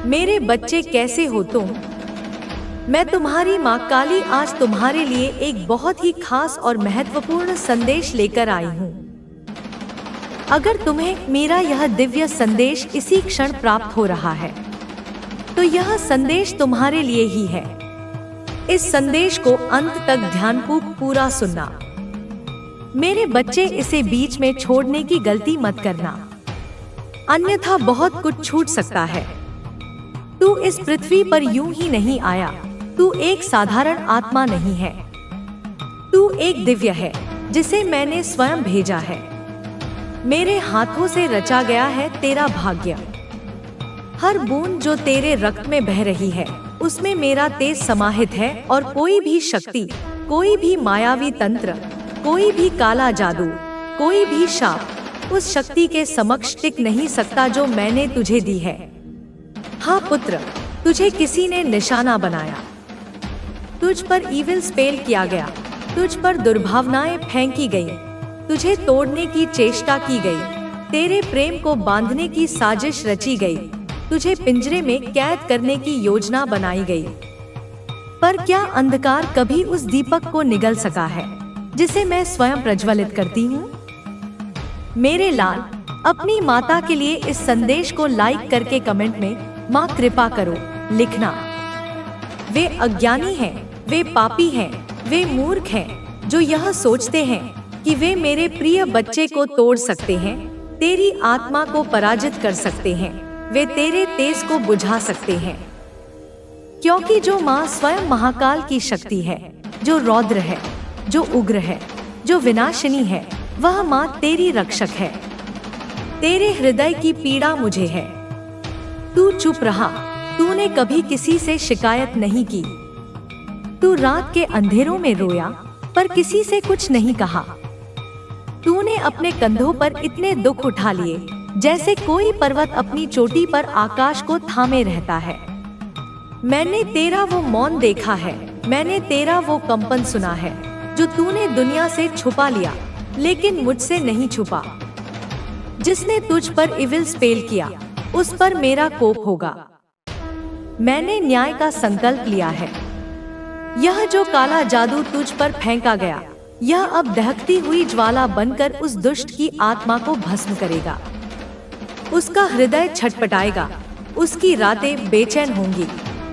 मेरे बच्चे कैसे हो तुम? मैं तुम्हारी माँ काली आज तुम्हारे लिए एक बहुत ही खास और महत्वपूर्ण संदेश लेकर आई हूँ। अगर तुम्हें मेरा यह दिव्य संदेश इसी क्षण प्राप्त हो रहा है, तो यह संदेश तुम्हारे लिए ही है। इस संदेश को अंत तक ध्यानपूर्वक पूरा सुनना। मेरे बच्चे, इसे बीच में छोड़ने की गलती मत करना, अन्यथा बहुत कुछ छूट सकता है। तू इस पृथ्वी पर यूं ही नहीं आया। तू एक साधारण आत्मा नहीं है। तू एक दिव्य है जिसे मैंने स्वयं भेजा है। मेरे हाथों से रचा गया है तेरा भाग्य। हर बूंद जो तेरे रक्त में बह रही है, उसमें मेरा तेज समाहित है और कोई भी शक्ति, कोई भी मायावी तंत्र, कोई भी काला जादू, कोई भी शाप उस शक्ति के समक्ष टिक नहीं सकता जो मैंने तुझे दी है। हाँ पुत्र, तुझे किसी ने निशाना बनाया। तुझ पर इविल स्पेल किया गया। तुझ पर दुर्भावनाएं फेंकी गई। तुझे तोड़ने की चेष्टा की गई। तेरे प्रेम को बांधने की साजिश रची गई। तुझे पिंजरे में कैद करने की योजना बनाई गई। पर क्या अंधकार कभी उस दीपक को निगल सका है जिसे मैं स्वयं प्रज्वलित करती हूँ? मेरे लाल, अपनी माता के लिए इस संदेश को लाइक करके कमेंट में माँ कृपा करो लिखना। वे अज्ञानी हैं, वे पापी हैं, वे मूर्ख हैं जो यह सोचते हैं कि वे मेरे प्रिय बच्चे को तोड़ सकते हैं, तेरी आत्मा को पराजित कर सकते हैं, वे तेरे तेज को बुझा सकते हैं। क्योंकि जो माँ स्वयं महाकाल की शक्ति है, जो रौद्र है, जो उग्र है, जो विनाशिनी है, वह माँ तेरी रक्षक है। तेरे हृदय की पीड़ा मुझे है। तू चुप रहा। तूने कभी किसी से शिकायत नहीं की। तू रात के अंधेरों में रोया पर किसी से कुछ नहीं कहा। तूने अपने कंधों पर इतने दुख उठा लिए जैसे कोई पर्वत अपनी चोटी पर आकाश को थामे रहता है। मैंने तेरा वो मौन देखा है। मैंने तेरा वो कंपन सुना है जो तूने दुनिया से छुपा लिया, लेकिन मुझसे नहीं छुपा। जिसने तुझ पर इविल स्पेल किया, उस पर मेरा कोप होगा। मैंने न्याय का संकल्प लिया है। यह जो काला जादू तुझ पर फेंका गया, यह अब दहकती हुई ज्वाला बनकर उस दुष्ट की आत्मा को भस्म करेगा। उसका हृदय छटपटाएगा, उसकी रातें बेचैन होंगी,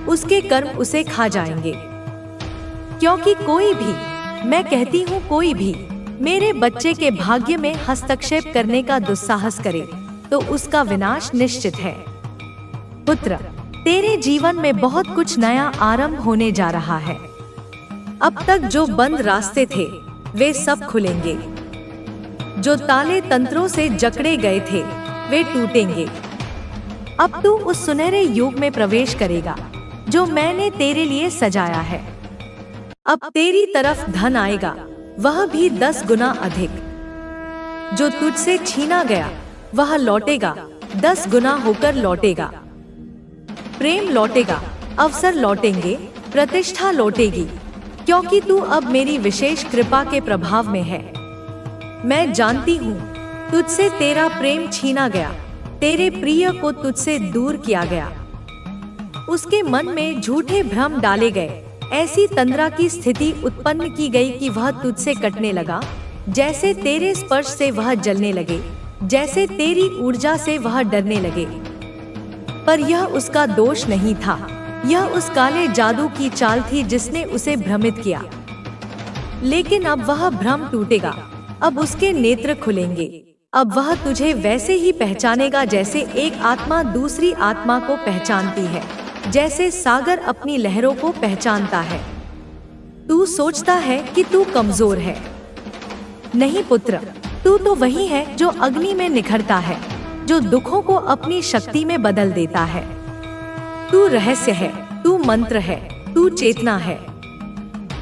उसके कर्म उसे खा जाएंगे। क्योंकि कोई भी, मैं कहती हूँ कोई भी, मेरे बच्चे के भाग्य में हस्तक्षेप करने का दुस्साहस करे तो उसका विनाश निश्चित है। पुत्र, तेरे जीवन में बहुत कुछ नया आरंभ होने जा रहा है। अब तक जो बंद रास्ते थे, वे सब खुलेंगे। जो ताले तंत्रों से जकड़े गए थे, वे टूटेंगे। अब तू उस सुनहरे युग में प्रवेश करेगा जो मैंने तेरे लिए सजाया है। अब तेरी तरफ धन आएगा, वह भी 10 गुना अधिक। जो तुझसे छीना गया, वह लौटेगा, 10 गुना होकर लौटेगा। प्रेम लौटेगा, अवसर लौटेंगे, प्रतिष्ठा लौटेगी, क्योंकि तू अब मेरी विशेष कृपा के प्रभाव में है। मैं जानती हूँ तुझसे तेरा प्रेम छीना गया, तेरे प्रिय को तुझसे दूर किया गया। उसके मन में झूठे भ्रम डाले गए, ऐसी तंद्रा की स्थिति उत्पन्न की गई कि वह तुझसे कटने लगा, जैसे तेरे स्पर्श से वह जलने लगे, जैसे तेरी ऊर्जा से वह डरने लगे। पर यह उसका दोष नहीं था, यह उस काले जादू की चाल थी जिसने उसे भ्रमित किया। लेकिन अब वह भ्रम टूटेगा, अब उसके नेत्र खुलेंगे। अब वह तुझे वैसे ही पहचानेगा जैसे एक आत्मा दूसरी आत्मा को पहचानती है, जैसे सागर अपनी लहरों को पहचानता है। तू सोचता है कि तू कमजोर है। नहीं पुत्र, तू तो वही है जो अग्नि में निखरता है, जो दुखों को अपनी शक्ति में बदल देता है। तू रहस्य है, तू मंत्र है, तू चेतना है।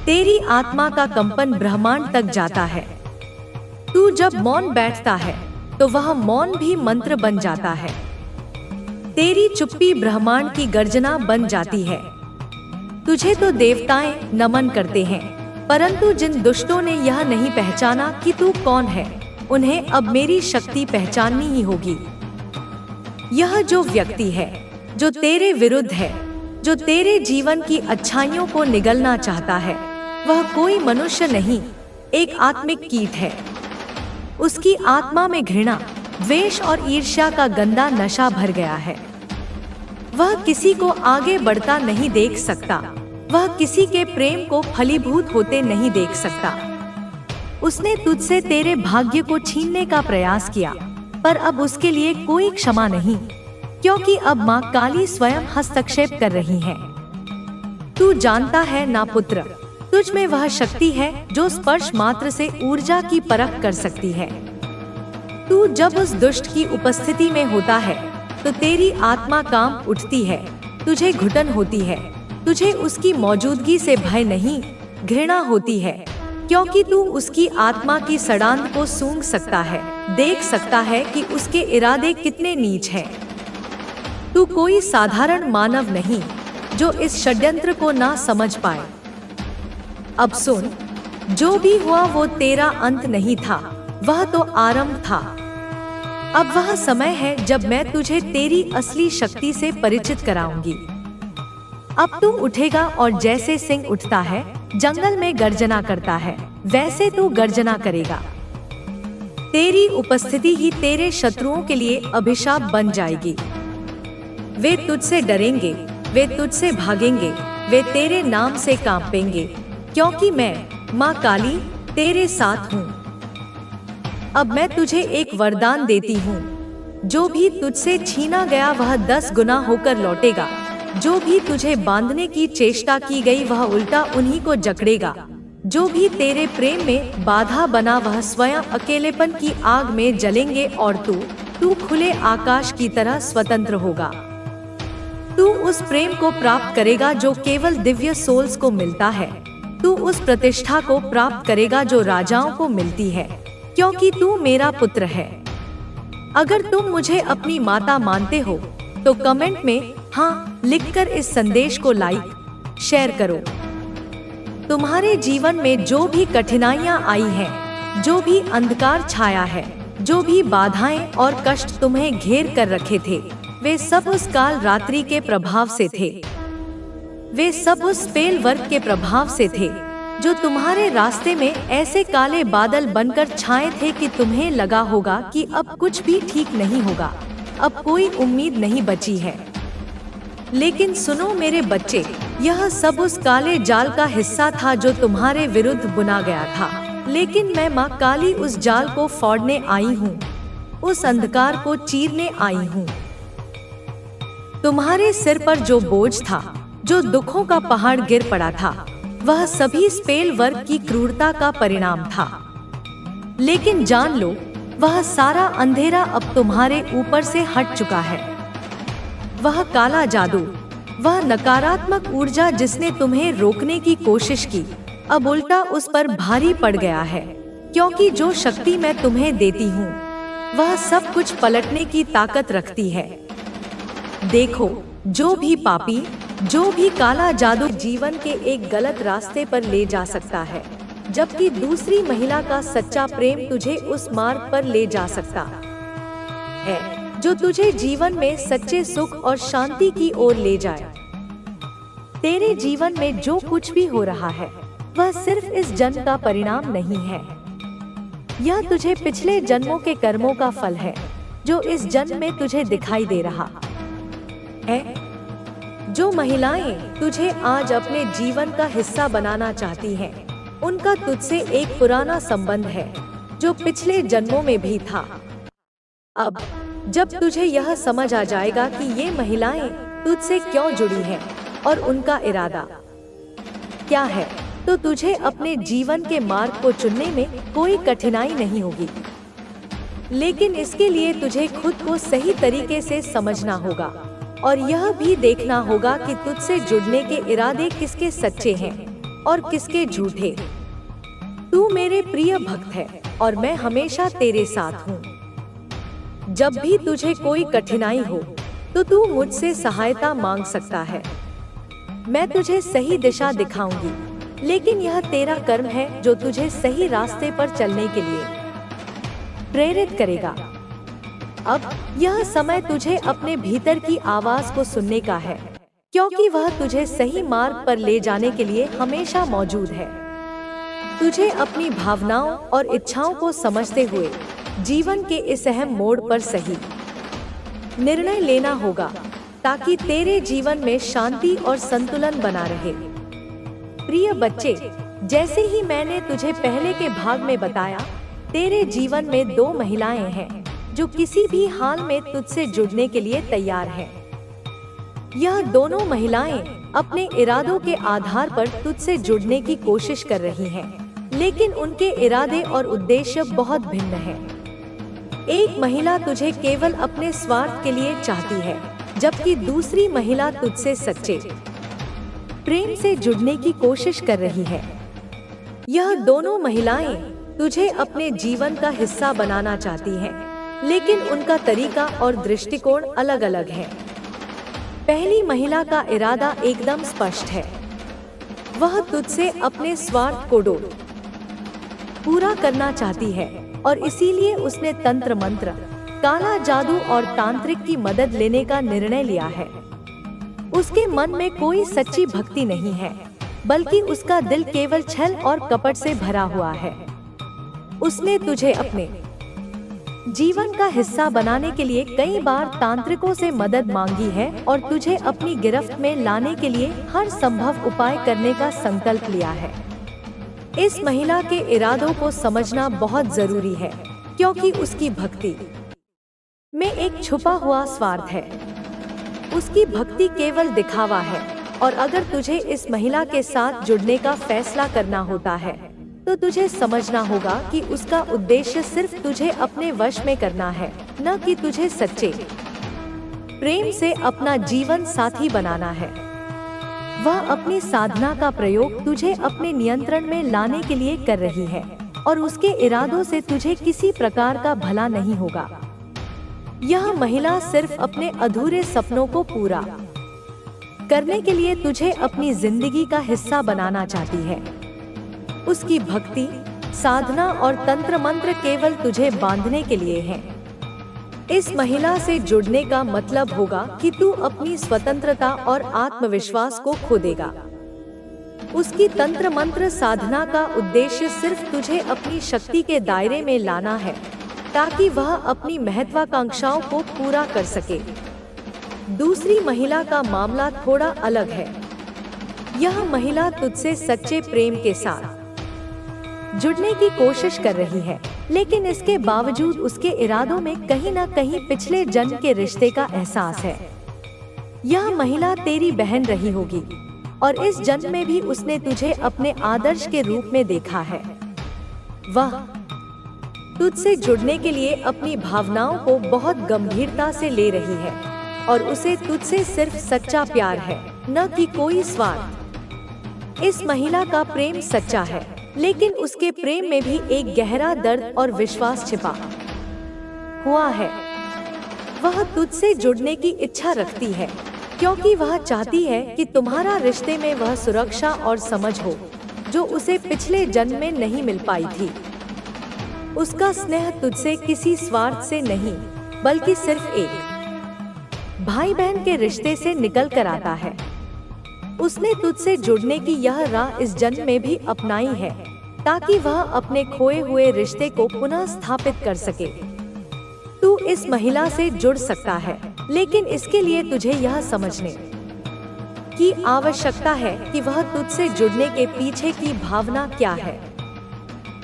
तेरी आत्मा का कंपन ब्रह्मांड तक जाता है। तू जब मौन बैठता है तो वह मौन भी मंत्र बन जाता है। तेरी चुप्पी ब्रह्मांड की गर्जना बन जाती है। तुझे तो देवताएं नमन करते हैं, परंतु जिन दुष्टों ने यह नहीं पहचाना कि तू कौन है, उन्हें अब मेरी शक्ति पहचाननी ही होगी। यह जो व्यक्ति है जो तेरे विरुद्ध है, जो तेरे जीवन की अच्छाइयों को निगलना चाहता है, वह कोई मनुष्य नहीं, एक आत्मिक कीट है। उसकी आत्मा में घृणा, द्वेष और ईर्ष्या का गंदा नशा भर गया है। वह किसी को आगे बढ़ता नहीं देख सकता, वह किसी के प्रेम को फलीभूत होते नहीं देख सकता। उसने तुझसे तेरे भाग्य को छीनने का प्रयास किया, पर अब उसके लिए कोई क्षमा नहीं, क्योंकि अब माँ काली स्वयं हस्तक्षेप कर रही है। तू जानता है ना पुत्र, तुझ में वह शक्ति है जो स्पर्श मात्र से ऊर्जा की परख कर सकती है। तू जब उस दुष्ट की उपस्थिति में होता है तो तेरी आत्मा कांप उठती है, तुझे घुटन होती है, तुझे उसकी मौजूदगी से भय नहीं, घृणा होती है, क्योंकि तू उसकी आत्मा की सड़ांध को सूंघ सकता है, देख सकता है कि उसके इरादे कितने नीच हैं। तू कोई साधारण मानव नहीं जो इस षड्यंत्र को ना समझ पाए। अब सुन, जो भी हुआ वो तेरा अंत नहीं था, वह तो आरंभ था। अब वह समय है जब मैं तुझे तेरी असली शक्ति से परिचित कराऊंगी। अब तू उठेगा और जैसे सिंह उठता है, जंगल में गर्जना करता है, वैसे तू गर्जना करेगा। तेरी उपस्थिति ही तेरे शत्रुओं के लिए अभिशाप बन जाएगी। वे तुझसे डरेंगे, वे तुझसे भागेंगे, वे तेरे नाम से कांपेंगे, क्योंकि मैं माँ काली तेरे साथ हूँ। अब मैं तुझे एक वरदान देती हूँ, जो भी तुझसे छीना गया वह 10 गुना होकर लौटेगा। जो भी तुझे बांधने की चेष्टा की गई वह उल्टा उन्हीं को जकड़ेगा। जो भी तेरे प्रेम में बाधा बना वह स्वयं अकेलेपन की आग में जलेंगे और तू खुले आकाश की तरह स्वतंत्र होगा। तू उस प्रेम को प्राप्त करेगा जो केवल दिव्य सोल्स को मिलता है। तू उस प्रतिष्ठा को प्राप्त करेगा जो राजाओं को मिलती है, क्योंकि तू मेरा पुत्र है। अगर तुम मुझे अपनी माता मानते हो तो कमेंट में हाँ लिखकर इस संदेश को लाइक शेयर करो। तुम्हारे जीवन में जो भी कठिनाइयाँ आई हैं, जो भी अंधकार छाया है, जो भी बाधाएं और कष्ट तुम्हें घेर कर रखे थे, वे सब उस काल रात्रि के प्रभाव से थे। वे सब उस स्पेल वर्ग के प्रभाव से थे जो तुम्हारे रास्ते में ऐसे काले बादल बनकर छाए थे कि तुम्हें लगा होगा कि अब कुछ भी ठीक नहीं होगा, अब कोई उम्मीद नहीं बची है। लेकिन सुनो मेरे बच्चे, यह सब उस काले जाल का हिस्सा था जो तुम्हारे विरुद्ध बुना गया था। लेकिन मैं माँ काली उस जाल को फोड़ने आई हूँ, उस अंधकार को चीरने आई हूँ। तुम्हारे सिर पर जो बोझ था, जो दुखों का पहाड़ गिर पड़ा था, वह सभी स्पेल वर्ग की क्रूरता का परिणाम था। लेकिन जान लो, वह सारा अंधेरा अब तुम्हारे ऊपर से हट चुका है। वह काला जादू, वह नकारात्मक ऊर्जा जिसने तुम्हें रोकने की कोशिश की, अब उल्टा उस पर भारी पड़ गया है, क्योंकि जो शक्ति मैं तुम्हें देती हूँ वह सब कुछ पलटने की ताकत रखती है। देखो, जो भी पापी, जो भी काला जादू जीवन के एक गलत रास्ते पर ले जा सकता है, जबकि दूसरी महिला का सच्चा प्रेम तुझे उस मार्ग पर ले जा सकता है जो तुझे जीवन में सच्चे सुख और शांति की ओर ले जाए। तेरे जीवन में जो कुछ भी हो रहा है वह सिर्फ इस जन्म का परिणाम नहीं है। यह तुझे पिछले जन्मों के कर्मों का फल है जो इस जन्म में तुझे दिखाई दे रहा है। जो महिलाएं तुझे आज अपने जीवन का हिस्सा बनाना चाहती हैं, उनका तुझसे एक पुराना संबंध है जो पिछले जन्मों में भी था। अब जब तुझे यह समझ आ जाएगा कि ये महिलाएं तुझसे क्यों जुड़ी हैं और उनका इरादा क्या है, तो तुझे अपने जीवन के मार्ग को चुनने में कोई कठिनाई नहीं होगी। लेकिन इसके लिए तुझे खुद को सही तरीके से समझना होगा और यह भी देखना होगा कि तुझसे जुड़ने के इरादे किसके सच्चे हैं और किसके झूठे। तू मेरे प्रिय भक्त है और मैं हमेशा तेरे साथ हूँ। जब भी तुझे कोई कठिनाई हो तो तू मुझसे सहायता मांग सकता है। मैं तुझे सही दिशा दिखाऊंगी, लेकिन यह तेरा कर्म है जो तुझे सही रास्ते पर चलने के लिए प्रेरित करेगा। अब यह समय तुझे अपने भीतर की आवाज को सुनने का है, क्योंकि वह तुझे सही मार्ग पर ले जाने के लिए हमेशा मौजूद है। तुझे अपनी भावनाओं और इच्छाओं को समझते हुए जीवन के इस अहम मोड़ पर सही निर्णय लेना होगा, ताकि तेरे जीवन में शांति और संतुलन बना रहे। प्रिय बच्चे, जैसे ही मैंने तुझे पहले के भाग में बताया, तेरे जीवन में 2 महिलाएं हैं जो किसी भी हाल में तुझसे जुड़ने के लिए तैयार हैं। यह दोनों महिलाएं अपने इरादों के आधार पर तुझसे जुड़ने की कोशिश कर रही हैं, लेकिन उनके इरादे और उद्देश्य बहुत भिन्न हैं। एक महिला तुझे केवल अपने स्वार्थ के लिए चाहती है, जबकि दूसरी महिला तुझसे सच्चे प्रेम से जुड़ने की कोशिश कर रही है। यह दोनों महिलाएं तुझे अपने जीवन का हिस्सा बनाना चाहती हैं, लेकिन उनका तरीका और दृष्टिकोण अलग अलग है। पहली महिला का इरादा एकदम स्पष्ट है। वह तुझसे अपने स्वार्थ को पूरा करना चाहती है और इसीलिए उसने तंत्र मंत्र, काला जादू और तांत्रिक की मदद लेने का निर्णय लिया है। उसके मन में कोई सच्ची भक्ति नहीं है, बल्कि उसका दिल केवल छल और कपट से भरा हुआ है। उसने तुझे अपने जीवन का हिस्सा बनाने के लिए कई बार तांत्रिकों से मदद मांगी है और तुझे अपनी गिरफ्त में लाने के लिए हर संभव उपाय करने का संकल्प लिया है। इस महिला के इरादों को समझना बहुत जरूरी है, क्योंकि उसकी भक्ति में एक छुपा हुआ स्वार्थ है। उसकी भक्ति केवल दिखावा है, और अगर तुझे इस महिला के साथ जुड़ने का फैसला करना होता है, तो तुझे समझना होगा कि उसका उद्देश्य सिर्फ तुझे अपने वश में करना है, न कि तुझे सच्चे प्रेम से अपना जीवन साथी बनाना है। वह अपनी साधना का प्रयोग तुझे अपने नियंत्रण में लाने के लिए कर रही है, और उसके इरादों से तुझे किसी प्रकार का भला नहीं होगा। यह महिला सिर्फ अपने अधूरे सपनों को पूरा करने के लिए तुझे अपनी जिंदगी का हिस्सा बनाना चाहती है। उसकी भक्ति, साधना और तंत्र मंत्र केवल तुझे बांधने के लिए हैं। इस महिला से जुड़ने का मतलब होगा कि तू अपनी स्वतंत्रता और आत्मविश्वास को खो देगा। उसकी तंत्र मंत्र साधना का उद्देश्य सिर्फ तुझे अपनी शक्ति के दायरे में लाना है, ताकि वह अपनी महत्वाकांक्षाओं को पूरा कर सके। दूसरी महिला का मामला थोड़ा अलग है। यह महिला तुझसे सच्चे प्रेम के साथ जुड़ने की कोशिश कर रही है, लेकिन इसके बावजूद उसके इरादों में कहीं न कहीं पिछले जन्म के रिश्ते का एहसास है। यह महिला तेरी बहन रही होगी, और इस जन्म में भी उसने तुझे अपने आदर्श के रूप में देखा है। वह तुझसे जुड़ने के लिए अपनी भावनाओं को बहुत गंभीरता से ले रही है, और उसे तुझसे सिर्फ सच्चा प्यार है, न कि कोई स्वार्थ। इस महिला का प्रेम सच्चा है, लेकिन उसके प्रेम में भी एक गहरा दर्द और विश्वास छिपा हुआ है। वह तुझसे जुड़ने की इच्छा रखती है, क्योंकि वह चाहती है कि तुम्हारा रिश्ते में वह सुरक्षा और समझ हो जो उसे पिछले जन्म में नहीं मिल पाई थी। उसका स्नेह तुझसे किसी स्वार्थ से नहीं, बल्कि सिर्फ एक भाई बहन के रिश्ते से निकल कर आता है। उसने तुझसे जुड़ने की यह राह इस जन्म में भी अपनाई है, ताकि वह अपने खोए हुए रिश्ते को पुनः स्थापित कर सके। तू इस महिला से जुड़ सकता है, लेकिन इसके लिए तुझे यह समझने की आवश्यकता है कि वह तुझसे जुड़ने के पीछे की भावना क्या है।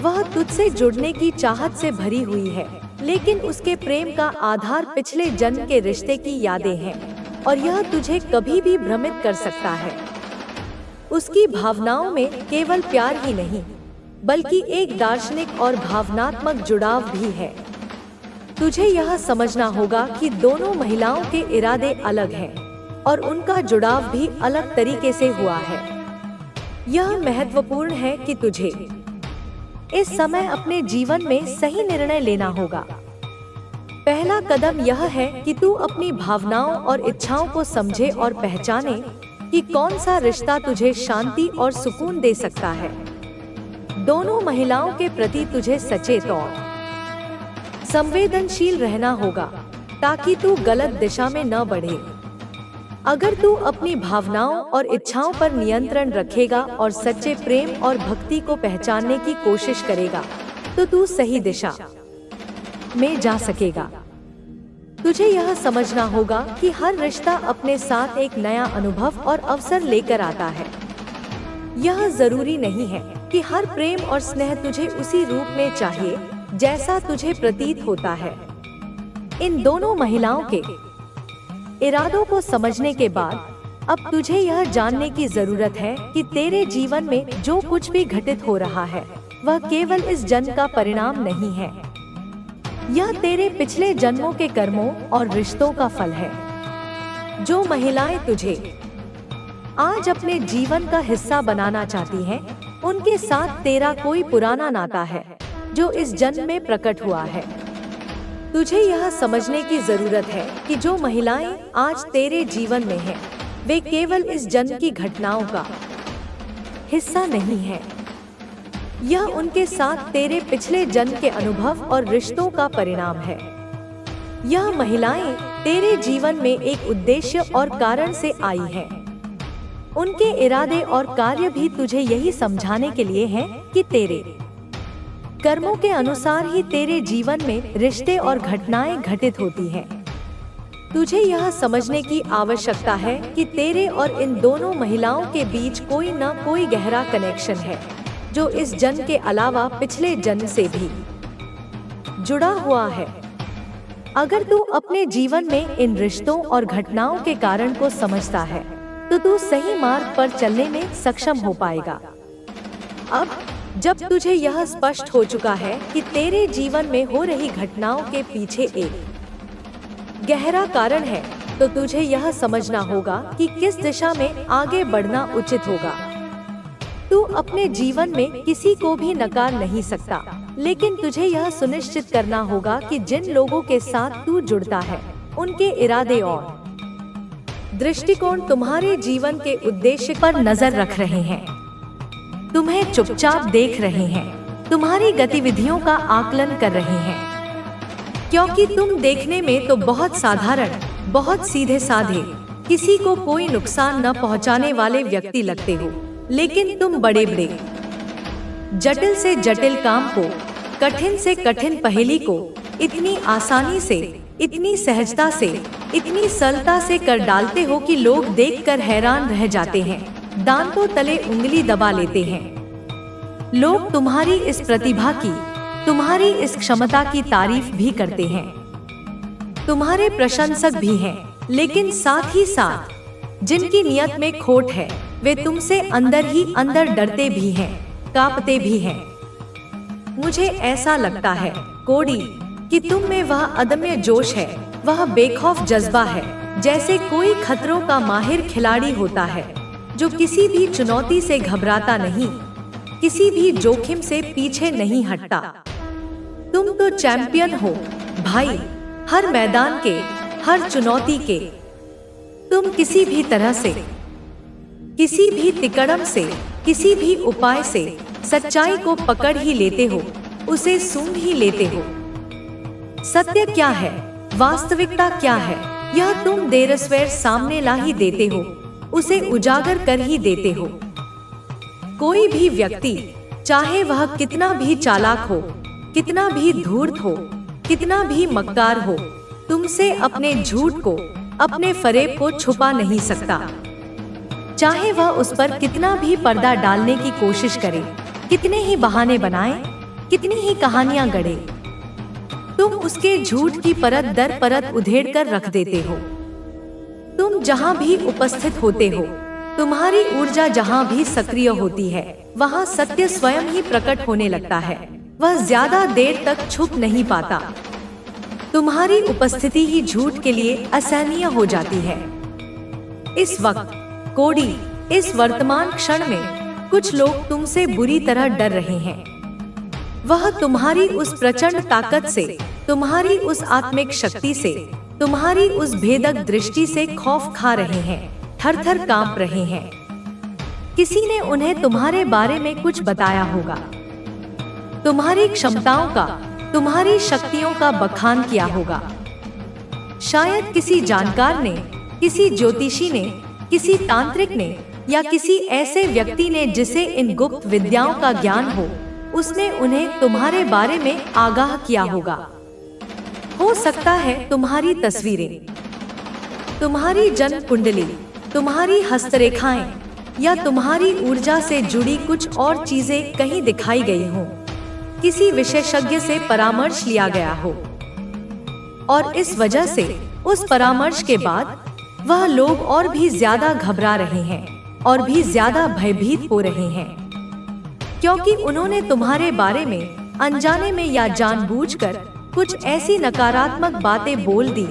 वह तुझसे जुड़ने की चाहत से भरी हुई है, लेकिन उसके प्रेम का आधार पिछले जन्म के रिश्ते की यादें हैं, और यह तुझे कभी भी भ्रमित कर सकता है। उसकी भावनाओं में केवल प्यार ही नहीं, बल्कि एक दार्शनिक और भावनात्मक जुड़ाव भी है। तुझे यह समझना होगा कि दोनों महिलाओं के इरादे अलग हैं, और उनका जुड़ाव भी अलग तरीके से हुआ है। यह महत्वपूर्ण है कि तुझे इस समय अपने जीवन में सही निर्णय लेना होगा। पहला कदम यह है कि तू अपनी भावनाओं और इच्छाओं को समझे और पहचाने कि कौन सा रिश्ता तुझे शांति और सुकून दे सकता है। दोनों महिलाओं के प्रति तुझे सचेत और संवेदनशील रहना होगा, ताकि तू गलत दिशा में न बढ़े। अगर तू अपनी भावनाओं और इच्छाओं पर नियंत्रण रखेगा और सच्चे प्रेम और भक्ति को पहचानने की कोशिश करेगा, तो तू सही दिशा में जा सकेगा। तुझे यह समझना होगा कि हर रिश्ता अपने साथ एक नया अनुभव और अवसर लेकर आता है। यह जरूरी नहीं है कि हर प्रेम और स्नेह तुझे उसी रूप में चाहिए जैसा तुझे प्रतीत होता है। इन दोनों महिलाओं के इरादों को समझने के बाद अब तुझे यह जानने की जरूरत है कि तेरे जीवन में जो कुछ भी घटित हो रहा है वह केवल इस जन्म का परिणाम नहीं है। यह तेरे पिछले जन्मों के कर्मों और रिश्तों का फल है। जो महिलाएं तुझे आज अपने जीवन का हिस्सा बनाना चाहती हैं, उनके साथ तेरा कोई पुराना नाता है जो इस जन्म में प्रकट हुआ है। तुझे यह समझने की जरूरत है कि जो महिलाएं आज तेरे जीवन में हैं, वे केवल इस जन्म की घटनाओं का हिस्सा नहीं है। यह उनके साथ तेरे पिछले जन्म के अनुभव और रिश्तों का परिणाम है। यह महिलाएं तेरे जीवन में एक उद्देश्य और कारण से आई हैं। उनके इरादे और कार्य भी तुझे यही समझाने के लिए हैं कि तेरे कर्मों के अनुसार ही तेरे जीवन में रिश्ते और घटनाएं घटित होती हैं। तुझे यह समझने की आवश्यकता है कि तेरे और इन दोनों महिलाओं के बीच कोई न कोई गहरा कनेक्शन है जो इस जन्म के अलावा पिछले जन्म से भी जुड़ा हुआ है। अगर तू अपने जीवन में इन रिश्तों और घटनाओं के कारण को समझता है, तो तू सही मार्ग पर चलने में सक्षम हो पाएगा। अब जब तुझे यह स्पष्ट हो चुका है कि तेरे जीवन में हो रही घटनाओं के पीछे एक गहरा कारण है, तो तुझे यह समझना होगा कि किस दिशा में आगे बढ़ना उचित होगा। तू अपने जीवन में किसी को भी नकार नहीं सकता, लेकिन तुझे यह सुनिश्चित करना होगा कि जिन लोगों के साथ तू जुड़ता है, उनके इरादे और दृष्टिकोण तुम्हारे जीवन के उद्देश्य पर नजर रख रहे हैं, तुम्हें चुपचाप देख रहे हैं, तुम्हारी गतिविधियों का आकलन कर रहे हैं। क्योंकि तुम देखने में तो बहुत साधारण, बहुत सीधे साधे, किसी को कोई नुकसान न पहुंचाने वाले व्यक्ति लगते हो, लेकिन तुम बड़े बड़े जटिल से जटिल काम को, कठिन से कठिन पहेली को इतनी आसानी से, इतनी सहजता से, इतनी सरलता से कर डालते हो कि लोग देखकर हैरान रह जाते हैं, दांतों तले उंगली दबा लेते हैं। लोग तुम्हारी इस प्रतिभा की, तुम्हारी इस क्षमता की तारीफ भी करते हैं, तुम्हारे प्रशंसक भी हैं, लेकिन साथ ही साथ जिनकी नियत में खोट है, वे तुमसे अंदर ही अंदर डरते भी हैं, कांपते भी हैं। मुझे ऐसा लगता है कोडी कि तुम में वह अदम्य जोश है, वह बेखौफ जज्बा है, जैसे कोई खतरों का माहिर खिलाड़ी होता है जो किसी भी चुनौती से घबराता नहीं, किसी भी जोखिम से पीछे नहीं हटता। तुम तो चैंपियन हो भाई, हर मैदान के, हर चुनौती के। तुम किसी भी तरह से, किसी भी तिकड़म से, किसी भी उपाय से सच्चाई को पकड़ ही लेते हो, उसे सूंघ ही लेते हो। सत्य क्या है, वास्तविकता क्या है, यह तुम देरस्वेर सामने ला ही देते हो, उसे उजागर कर ही देते हो। कोई भी व्यक्ति, चाहे वह कितना भी चालाक हो, कितना भी धूर्त हो, कितना भी मक्कार हो, तुमसे अपने झूठ को, अपने फरेब को छुपा नहीं सकता। चाहे वह उस पर कितना भी पर्दा डालने की कोशिश करे, कितने ही बहाने बनाए, कितनी ही कहानियां गढ़े, तुम उसके झूठ की परत दर परत उधेड़ कर रख देते हो। तुम जहां भी उपस्थित होते हो, तुम्हारी ऊर्जा जहां भी सक्रिय होती है, वहां सत्य स्वयं ही प्रकट होने लगता है। वह ज्यादा देर तक छुप नहीं पाता। तुम्हारी उपस्थिति ही झूठ के लिए असहनीय हो जाती है। इस वक्त कोडी, इस वर्तमान क्षण में कुछ लोग तुमसे बुरी तरह डर रहे हैं। वह तुम्हारी उस प्रचंड ताकत से, तुम्हारी उस आत्मिक शक्ति से, तुम्हारी उस भेदक दृष्टि से खौफ खा रहे हैं, थर-थर कांप रहे हैं। किसी ने उन्हें तुम्हारे बारे में कुछ बताया होगा, तुम्हारी क्षमताओं का, तुम्हारी शक्तियों का बखान किया होगा। शायद किसी जानकार ने, किसी ज्योतिषी ने, किसी तांत्रिक ने या किसी ऐसे व्यक्ति ने जिसे इन गुप्त विद्याओं का ज्ञान उसने उन्हें तुम्हारे बारे में आगाह किया होगा। हो सकता है तुम्हारी तस्वीरें, तुम्हारी जन्म कुंडली, तुम्हारी हस्तरेखाएं या तुम्हारी ऊर्जा से जुड़ी कुछ और चीजें कहीं दिखाई गई हों। किसी विशेषज्ञ से परामर्श लिया गया हो और इस वजह से उस परामर्श के बाद वह लोग और भी ज्यादा घबरा रहे हैं और भी ज्यादा भयभीत हो रहे हैं, क्योंकि उन्होंने तुम्हारे बारे में अनजाने में या जानबूझकर कुछ ऐसी नकारात्मक बातें बोल दी,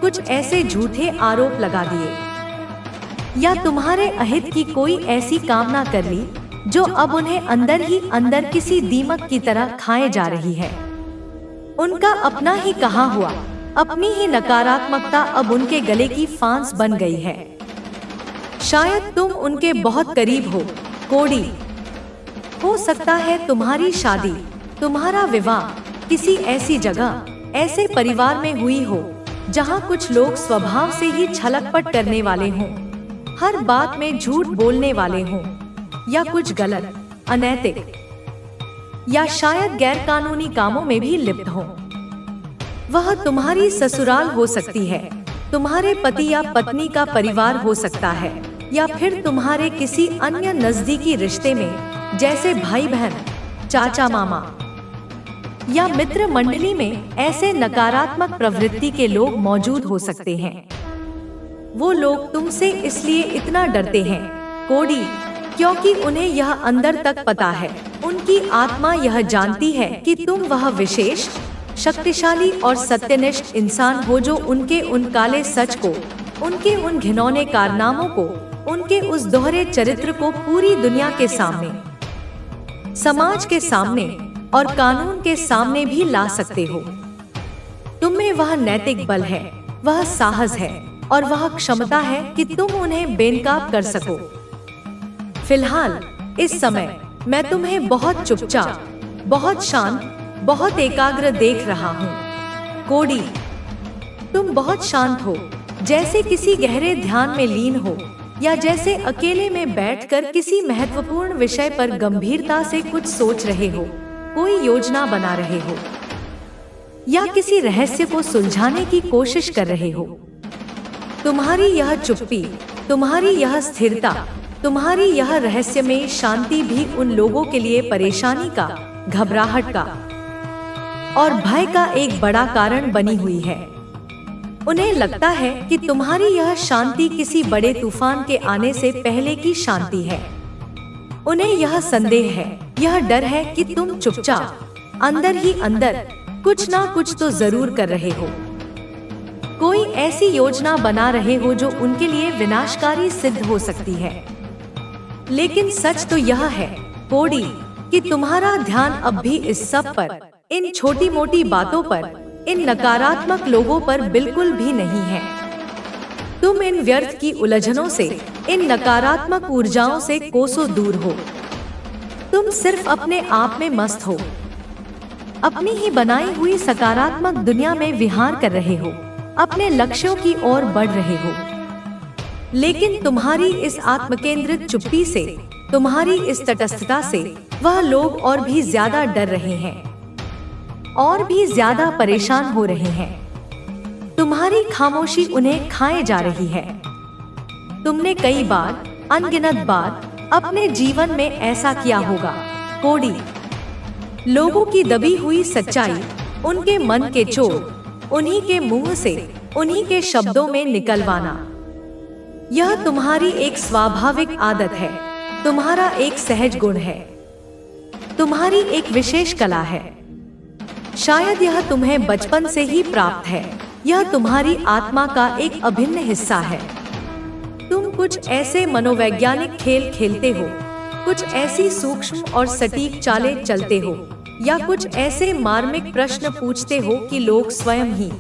कुछ ऐसे झूठे आरोप लगा दिए या तुम्हारे अहित की कोई ऐसी कामना कर ली जो अब उन्हें अंदर ही अंदर किसी दीमक की तरह खाए जा रही है। उनका अपना ही कहा हुआ, अपनी ही नकारात्मकता अब उनके गले की फांस बन गई है। शायद तुम उनके बहुत करीब हो, कोड़ी। हो सकता है तुम्हारी शादी, तुम्हारा विवाह किसी ऐसी जगह, ऐसे परिवार में हुई हो जहां कुछ लोग स्वभाव से ही छलकपट करने वाले हों, हर बात में झूठ बोलने वाले हों या कुछ गलत, अनैतिक या शायद गैरकानूनी कामों में भी लिप्त हों। वह तुम्हारी ससुराल हो सकती है, तुम्हारे पति या पत्नी का परिवार हो सकता है या फिर तुम्हारे किसी अन्य नजदीकी रिश्ते में जैसे भाई बहन, चाचा मामा या मित्र मंडली में ऐसे नकारात्मक प्रवृत्ति के लोग मौजूद हो सकते हैं। वो लोग तुमसे इसलिए इतना डरते हैं, कोड़ी, क्योंकि उन्हें यह अंदर तक पता है, उनकी आत्मा यह जानती है कि तुम वह विशेष, शक्तिशाली और सत्यनिष्ठ इंसान हो जो उनके उन काले सच को, उनके उन घिनौने कारनामों को, उनके उस दोहरे चरित्र को पूरी दुनिया के सामने, समाज के सामने और कानून के सामने भी ला सकते हो। तुम में वह नैतिक बल है, वह साहस है और वह क्षमता है कि तुम उन्हें बेनकाब कर सको। फिलहाल इस समय मैं तुम्हें बहुत चुपचाप, बहुत शांत, बहुत एकाग्र देख रहा हूँ, कोड़ी। तुम बहुत शांत हो, जैसे किसी गहरे ध्यान में लीन हो या जैसे अकेले में बैठकर किसी महत्वपूर्ण विषय पर गंभीरता से कुछ सोच रहे हो, कोई योजना बना रहे हो या किसी रहस्य को सुलझाने की कोशिश कर रहे हो। तुम्हारी यह चुप्पी, तुम्हारी यह स्थिरता, तुम्हारी यह रहस्यमय शांति भी उन लोगों के लिए परेशानी का, घबराहट का और भय का एक बड़ा कारण बनी हुई है। उन्हें लगता है कि तुम्हारी यह शांति किसी बड़े तूफान के आने से पहले की शांति है। उन्हें यह संदेह है, यह डर है कि तुम चुपचाप अंदर ही अंदर कुछ ना कुछ तो जरूर कर रहे हो, कोई ऐसी योजना बना रहे हो जो उनके लिए विनाशकारी सिद्ध हो सकती है। लेकिन सच तो यह है, कोड़ी, कि तुम्हारा ध्यान अब भी इस सब पर, इन छोटी मोटी बातों पर, इन नकारात्मक लोगों पर बिल्कुल भी नहीं है। तुम इन व्यर्थ की उलझनों से, इन नकारात्मक ऊर्जाओं से कोसों दूर हो। तुम सिर्फ अपने आप में मस्त हो, अपनी ही बनाई हुई सकारात्मक दुनिया में विहार कर रहे हो, अपने लक्ष्यों की ओर बढ़ रहे हो। लेकिन तुम्हारी इस आत्मकेंद्रित चुप्पी से, तुम्हारी इस तटस्थता से वह लोग और भी ज्यादा डर रहे हैं और भी ज्यादा परेशान हो रहे हैं। तुम्हारी खामोशी उन्हें खाए जा रही है। तुमने कई बार, अनगिनत बार अपने जीवन में ऐसा किया होगा, कोड़ी। लोगों की दबी हुई सच्चाई, उनके मन के चोर, उन्हीं के मुंह से, उन्हीं के शब्दों में निकलवाना, यह तुम्हारी एक स्वाभाविक आदत है, तुम्हारा एक सहज गुण है, तुम्हारी एक विशेष कला है। शायद यह तुम्हें बचपन से ही प्राप्त है, यह तुम्हारी आत्मा का एक अभिन्न हिस्सा है। तुम कुछ ऐसे मनोवैज्ञानिक खेल खेलते हो, कुछ ऐसी सूक्ष्म और सटीक चालें चलते हो या कुछ ऐसे मार्मिक प्रश्न पूछते हो कि लोग स्वयं ही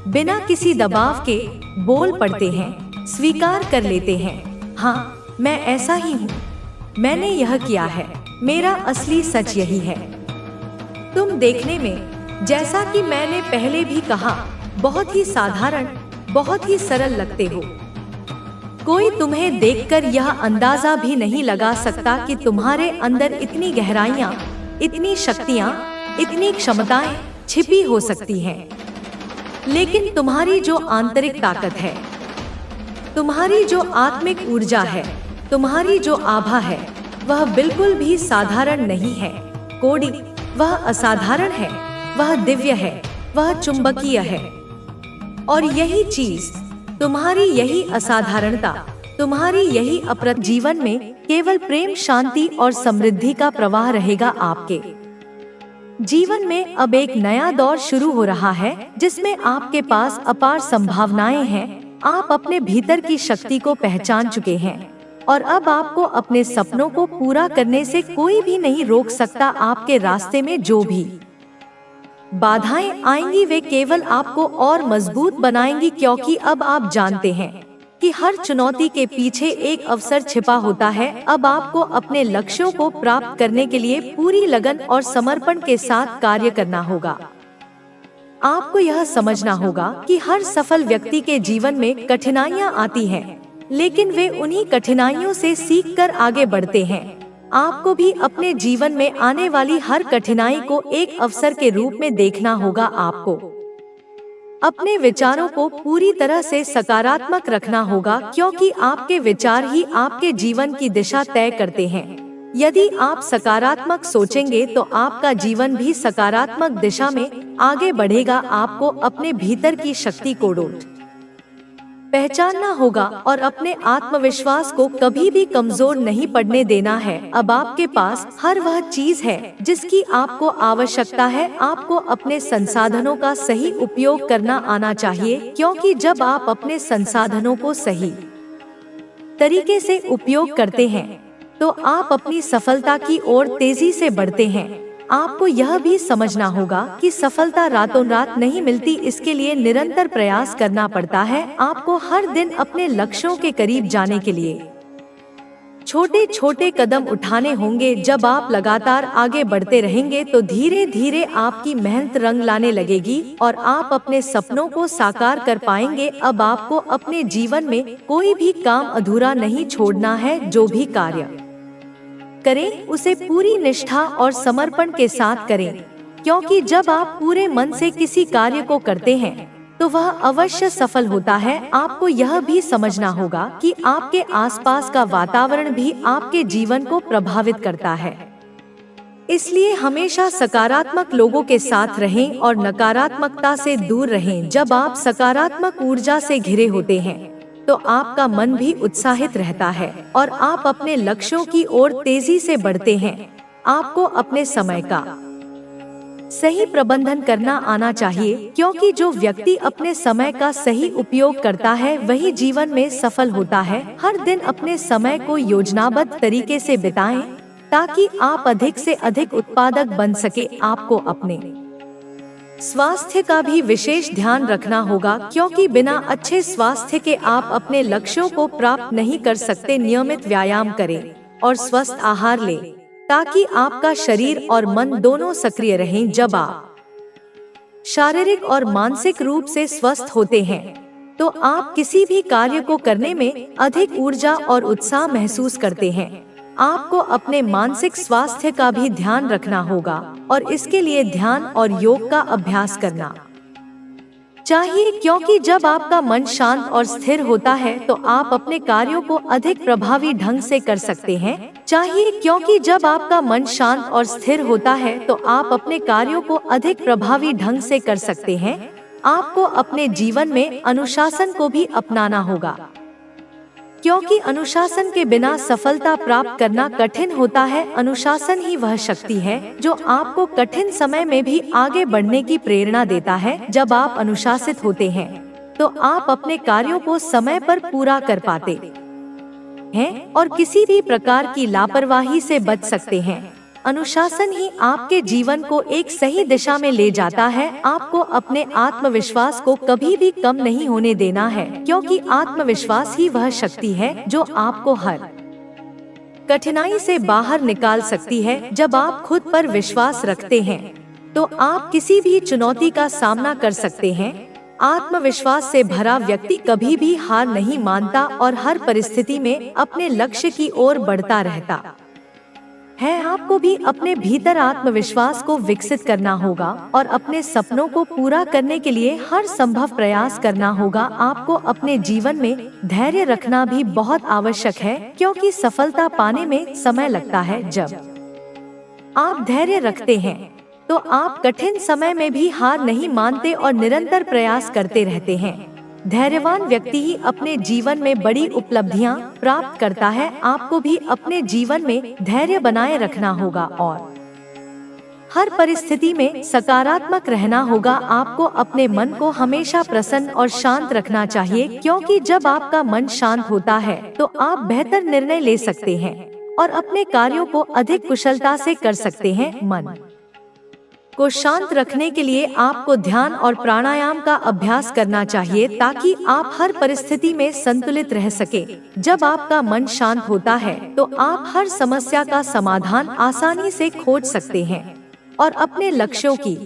बिना किसी दबाव के बोल पड़ते हैं, स्वीकार कर लेते हैं, हाँ मैं ऐसा ही हूँ, मैंने यह किया है, मेरा असली सच यही है। तुम देखने में, जैसा कि मैंने पहले भी कहा, बहुत ही साधारण, बहुत ही सरल लगते हो। कोई तुम्हें देखकर यह अंदाजा भी नहीं लगा सकता कि तुम्हारे अंदर इतनी गहराइयाँ, इतनी शक्तियाँ, इतनी क्षमताएं छिपी हो सकती हैं। लेकिन तुम्हारी जो आंतरिक ताकत है, तुम्हारी जो आत्मिक ऊर्जा है, तुम्हारी जो आभा है, वह बिल्कुल भी साधारण नहीं है कोडी, वह असाधारण है, वह दिव्य है, वह चुंबकीय है। और यही चीज, तुम्हारी यही असाधारणता, तुम्हारी यही अप्रत जीवन में केवल प्रेम, शांति और समृद्धि का प्रवाह रहेगा। आपके जीवन में अब एक नया दौर शुरू हो रहा है जिसमें आपके पास अपार संभावनाएं हैं। आप अपने भीतर की शक्ति को पहचान चुके हैं और अब आपको अपने सपनों को पूरा करने से कोई भी नहीं रोक सकता। आपके रास्ते में जो भी बाधाएं आएंगी वे केवल आपको और मजबूत बनाएंगी, क्योंकि अब आप जानते हैं कि हर चुनौती के पीछे एक अवसर छिपा होता है। अब आपको अपने लक्ष्यों को प्राप्त करने के लिए पूरी लगन और समर्पण के साथ कार्य करना होगा। आपको यह समझना होगा कि हर सफल व्यक्ति के जीवन में कठिनाइयां आती हैं, लेकिन वे उन्हीं कठिनाइयों से सीखकर आगे बढ़ते हैं। आपको भी अपने जीवन में आने वाली हर कठिनाई को एक अवसर के रूप में देखना होगा। आपको अपने विचारों को पूरी तरह से सकारात्मक रखना होगा, क्योंकि आपके विचार ही आपके जीवन की दिशा तय करते हैं। यदि आप सकारात्मक सोचेंगे तो आपका जीवन भी सकारात्मक दिशा में आगे बढ़ेगा। आपको अपने भीतर की शक्ति को पहचानना होगा और अपने आत्मविश्वास को कभी भी कमजोर नहीं पड़ने देना है। अब आपके पास हर वह चीज है जिसकी आपको आवश्यकता है। आपको अपने संसाधनों का सही उपयोग करना आना चाहिए, क्योंकि जब आप अपने संसाधनों को सही तरीके से उपयोग करते हैं तो आप अपनी सफलता की ओर तेजी से बढ़ते हैं। आपको यह भी समझना होगा कि सफलता रातों रात नहीं मिलती, इसके लिए निरंतर प्रयास करना पड़ता है। आपको हर दिन अपने लक्ष्यों के करीब जाने के लिए छोटे छोटे कदम उठाने होंगे। जब आप लगातार आगे बढ़ते रहेंगे तो धीरे धीरे आपकी मेहनत रंग लाने लगेगी और आप अपने सपनों को साकार कर पाएंगे। अब आपको अपने जीवन में कोई भी काम अधूरा नहीं छोड़ना है। जो भी कार्य करें उसे पूरी निष्ठा और समर्पण के साथ करें, क्योंकि जब आप पूरे मन से किसी कार्य को करते हैं तो वह अवश्य सफल होता है। आपको यह भी समझना होगा कि आपके आसपास का वातावरण भी आपके जीवन को प्रभावित करता है, इसलिए हमेशा सकारात्मक लोगों के साथ रहें और नकारात्मकता से दूर रहें। जब आप सकारात्मक ऊर्जा से घिरे होते हैं तो आपका मन भी उत्साहित रहता है और आप अपने लक्ष्यों की ओर तेजी से बढ़ते हैं। आपको अपने समय का सही प्रबंधन करना आना चाहिए, क्योंकि जो व्यक्ति अपने समय का सही उपयोग करता है वही जीवन में सफल होता है। हर दिन अपने समय को योजनाबद्ध तरीके से बिताएं ताकि आप अधिक से अधिक उत्पादक बन सके। आपको अपने स्वास्थ्य का भी विशेष ध्यान रखना होगा, क्योंकि बिना अच्छे स्वास्थ्य के आप अपने लक्ष्यों को प्राप्त नहीं कर सकते। नियमित व्यायाम करें और स्वस्थ आहार लें ताकि आपका शरीर और मन दोनों सक्रिय रहें। जब आप शारीरिक और मानसिक रूप से स्वस्थ होते हैं तो आप किसी भी कार्य को करने में अधिक ऊर्जा और उत्साह महसूस करते हैं। आपको अपने मानसिक स्वास्थ्य का भी ध्यान रखना होगा और इसके लिए ध्यान और योग का अभ्यास करना चाहिए, क्योंकि जब आपका मन शांत और स्थिर होता है तो आप अपने कार्यों को अधिक प्रभावी ढंग से कर सकते हैं। क्योंकि जब आपका मन शांत और स्थिर होता है तो आप अपने कार्यों को अधिक प्रभावी ढंग से कर सकते हैं। आपको अपने जीवन में अनुशासन को भी अपनाना होगा, क्योंकि अनुशासन के बिना सफलता प्राप्त करना कठिन होता है। अनुशासन ही वह शक्ति है जो आपको कठिन समय में भी आगे बढ़ने की प्रेरणा देता है। जब आप अनुशासित होते हैं तो आप अपने कार्यों को समय पर पूरा कर पाते हैं और किसी भी प्रकार की लापरवाही से बच सकते हैं। अनुशासन ही आपके जीवन को एक सही दिशा में ले जाता है। आपको अपने आत्मविश्वास को कभी भी कम नहीं होने देना है, क्योंकि आत्मविश्वास ही वह शक्ति है जो आपको हर कठिनाई से बाहर निकाल सकती है। जब आप खुद पर विश्वास रखते हैं तो आप किसी भी चुनौती का सामना कर सकते हैं। आत्मविश्वास से भरा व्यक्ति कभी भी हार नहीं मानता और हर परिस्थिति में अपने लक्ष्य की ओर बढ़ता रहता है। आपको भी अपने भीतर आत्मविश्वास को विकसित करना होगा और अपने सपनों को पूरा करने के लिए हर संभव प्रयास करना होगा। आपको अपने जीवन में धैर्य रखना भी बहुत आवश्यक है, क्योंकि सफलता पाने में समय लगता है। जब आप धैर्य रखते हैं तो आप कठिन समय में भी हार नहीं मानते और निरंतर प्रयास करते रहते हैं। धैर्यवान व्यक्ति ही अपने जीवन में बड़ी उपलब्धियां प्राप्त करता है। आपको भी अपने जीवन में धैर्य बनाए रखना होगा और हर परिस्थिति में सकारात्मक रहना होगा। आपको अपने मन को हमेशा प्रसन्न और शांत रखना चाहिए, क्योंकि जब आपका मन शांत होता है तो आप बेहतर निर्णय ले सकते हैं और अपने कार्यों को अधिक कुशलता से कर सकते हैं। मन को शांत रखने के लिए आपको ध्यान और प्राणायाम का अभ्यास करना चाहिए, ताकि आप हर परिस्थिति में संतुलित रह सके। जब आपका मन शांत होता है तो आप हर समस्या का समाधान आसानी से खोज सकते हैं और अपने लक्ष्यों की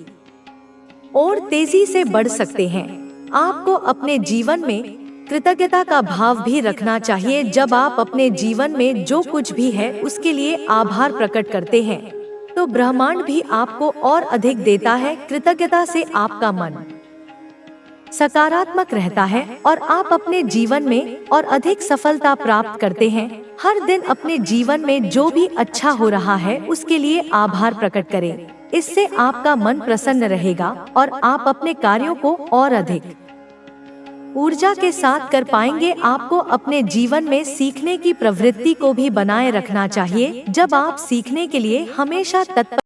ओर तेजी से बढ़ सकते हैं। आपको अपने जीवन में कृतज्ञता का भाव भी रखना चाहिए। जब आप अपने जीवन में जो कुछ भी है उसके लिए आभार प्रकट करते हैं तो ब्रह्मांड भी आपको और अधिक देता है। कृतज्ञता से आपका मन सकारात्मक रहता है और आप अपने जीवन में और अधिक सफलता प्राप्त करते हैं। हर दिन अपने जीवन में जो भी अच्छा हो रहा है उसके लिए आभार प्रकट करें। इससे आपका मन प्रसन्न रहेगा और आप अपने कार्यों को और अधिक ऊर्जा के साथ कर पाएंगे। आपको अपने जीवन में सीखने की प्रवृत्ति को भी बनाए रखना चाहिए। जब आप सीखने के लिए हमेशा तत्पर